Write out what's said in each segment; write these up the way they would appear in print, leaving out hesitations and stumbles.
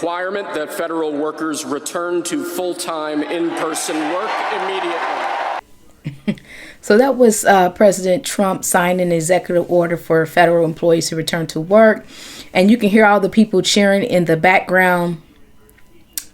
requirement that federal workers return to full-time in-person work immediately. So that was President Trump signing an executive order for federal employees to return to work. And you can hear all the people cheering in the background.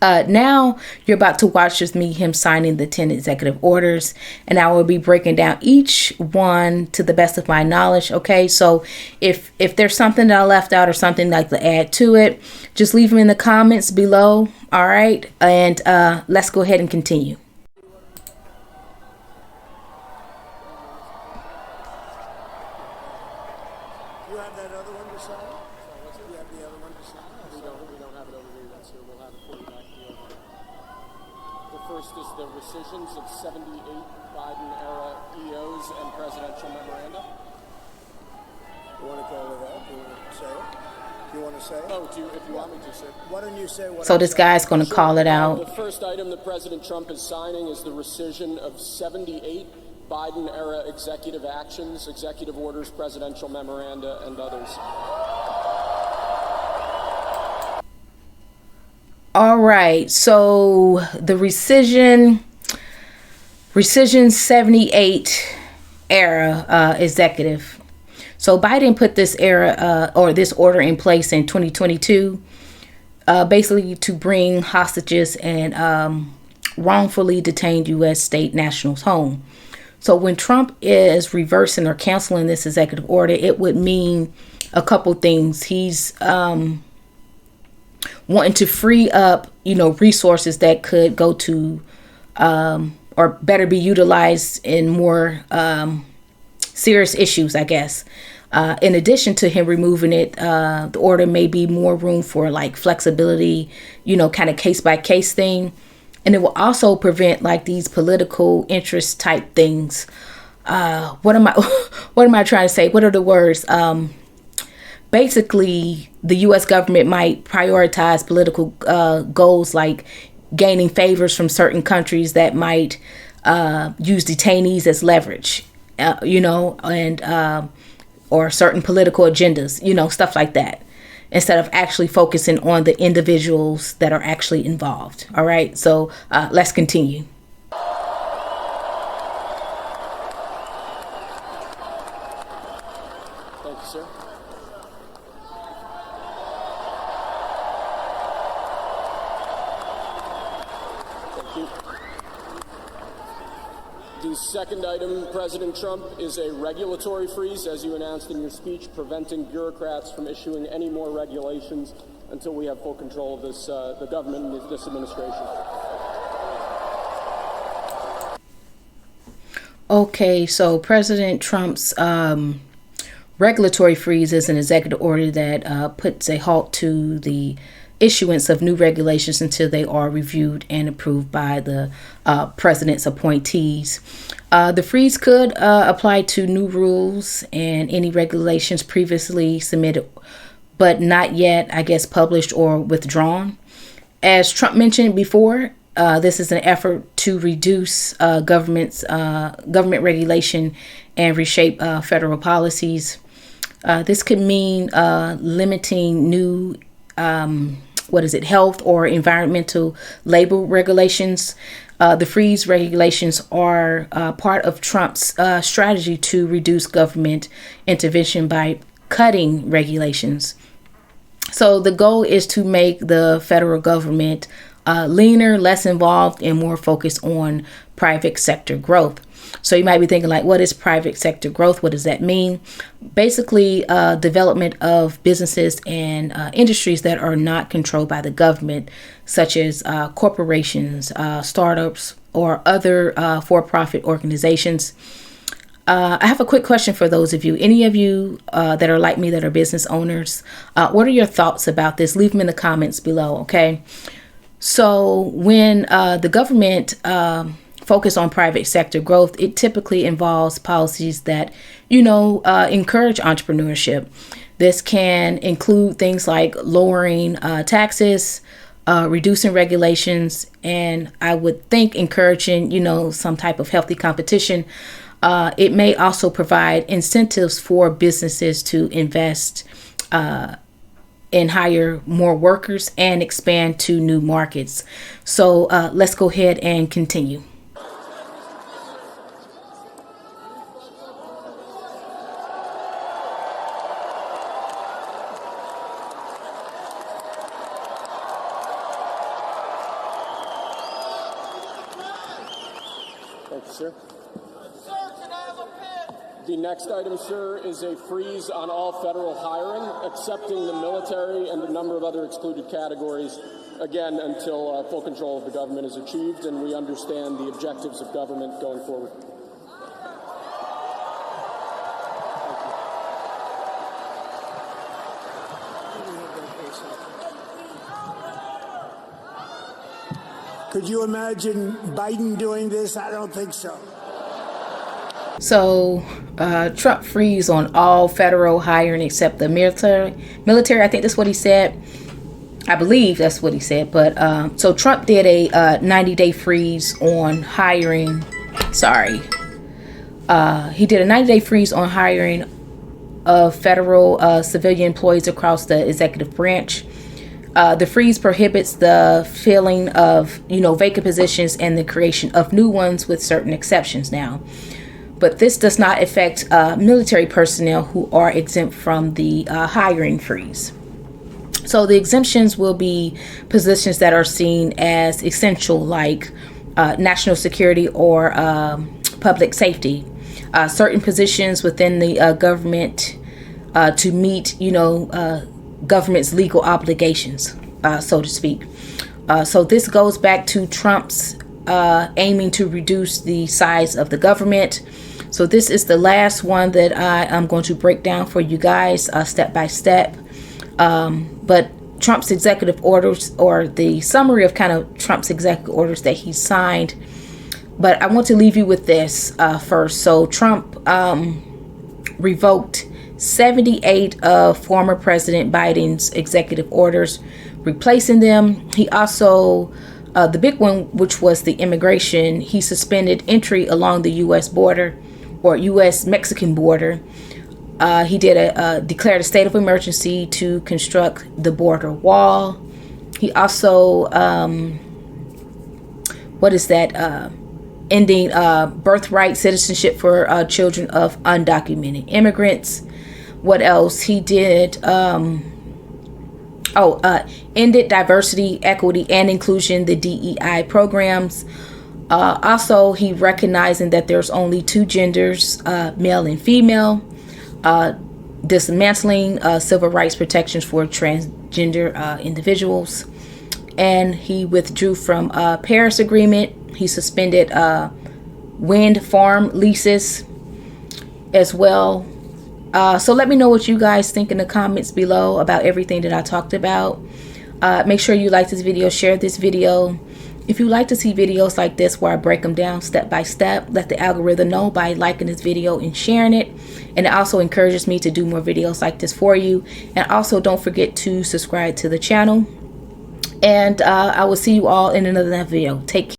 Now you're about to watch with me him signing the 10 executive orders, and I will be breaking down each one to the best of my knowledge. Okay, so if there's something that I left out or something I'd like to add to it, just leave them in the comments below. All right, and let's go ahead and continue. You have that other one to sign? You have the other one to sign? We don't have it over here yet, sir. We'll have it for you back here. The first is the rescissions of 78 Biden-era EOs and presidential memoranda. You want to go with that? Do you want to say it? Do you want to say it? Oh, if you want me to, sir. Why don't you say what So this guy's going to call it out. The first item that President Trump is signing is the rescission of 78 Biden-era executive actions, executive orders, presidential memoranda, and others. All right, so the rescission 78 era executive. So Biden put this era or this order in place in 2022, basically to bring hostages and wrongfully detained U.S. state nationals home. So when Trump is reversing or canceling this executive order, it would mean a couple things. He's wanting to free up, resources that could go to or better be utilized in more serious issues, I guess. In addition to him removing it, the order may be more room for like flexibility, kind of case by case thing. And it will also prevent like these political interest type things. What am I trying to say? What are the words? Basically, the U.S. government might prioritize political goals like gaining favors from certain countries that might use detainees as leverage, or certain political agendas, stuff like that, instead of actually focusing on the individuals that are actually involved. All right, so let's continue. Thank you, sir. Thank you. The second item, President Trump, is a regulatory freeze, as you announced in your speech, preventing bureaucrats from issuing any more regulations until we have full control of this, the government and this administration. Okay, so President Trump's regulatory freeze is an executive order that puts a halt to the issuance of new regulations until they are reviewed and approved by the president's appointees. The freeze could apply to new rules and any regulations previously submitted, but not yet, I guess, published or withdrawn. As Trump mentioned before, this is an effort to reduce government regulation and reshape federal policies. This could mean limiting new health or environmental labor regulations. The freeze regulations are part of Trump's strategy to reduce government intervention by cutting regulations. So the goal is to make the federal government leaner, less involved, and more focused on private sector growth. So you might be thinking, like, what is private sector growth? What does that mean? Basically, development of businesses and industries that are not controlled by the government, such as corporations, startups, or other for-profit organizations. I have a quick question for those of you. Any of you that are like me, that are business owners, what are your thoughts about this? Leave them in the comments below, okay? So when the government focus on private sector growth, it typically involves policies that, encourage entrepreneurship. This can include things like lowering taxes, reducing regulations, and I would think encouraging, some type of healthy competition. It may also provide incentives for businesses to invest and hire more workers and expand to new markets. So let's go ahead and continue. Thank you, sir. The next item, sir, is a freeze on all federal hiring, excepting the military and a number of other excluded categories, again, until full control of the government is achieved and we understand the objectives of government going forward. Could you imagine Biden doing this? I don't think so. So Trump freeze on all federal hiring except the military. I think that's what he said. I believe that's what he said. But so Trump did a 90-day freeze on hiring. Sorry. He did a 90-day freeze on hiring of federal civilian employees across the executive branch. The freeze prohibits the filling of, vacant positions and the creation of new ones with certain exceptions now. But this does not affect military personnel who are exempt from the hiring freeze. So the exemptions will be positions that are seen as essential, like national security or public safety. Certain positions within the government to meet, government's legal obligations, so to speak. So this goes back to Trump's aiming to reduce the size of the government. So this is the last one that I am going to break down for you guys step by step. But Trump's executive orders, or the summary of kind of Trump's executive orders that he signed. But I want to leave you with this first. So Trump revoked 78 of former President Biden's executive orders, replacing them. He also, the big one, which was the immigration, he suspended entry along the U.S. border, or U.S. Mexican border. He declared a state of emergency to construct the border wall. He also, ending birthright citizenship for children of undocumented immigrants. What else? He did, ended diversity, equity, and inclusion, the DEI programs. Also, he recognizing that there's only two genders, male and female, dismantling civil rights protections for transgender individuals. And he withdrew from Paris Agreement. He suspended wind farm leases as well. So let me know what you guys think in the comments below about everything that I talked about. Make sure you like this video, share this video. If you like to see videos like this where I break them down step by step, let the algorithm know by liking this video and sharing it. And it also encourages me to do more videos like this for you. And also don't forget to subscribe to the channel. And I will see you all in another video. Take care.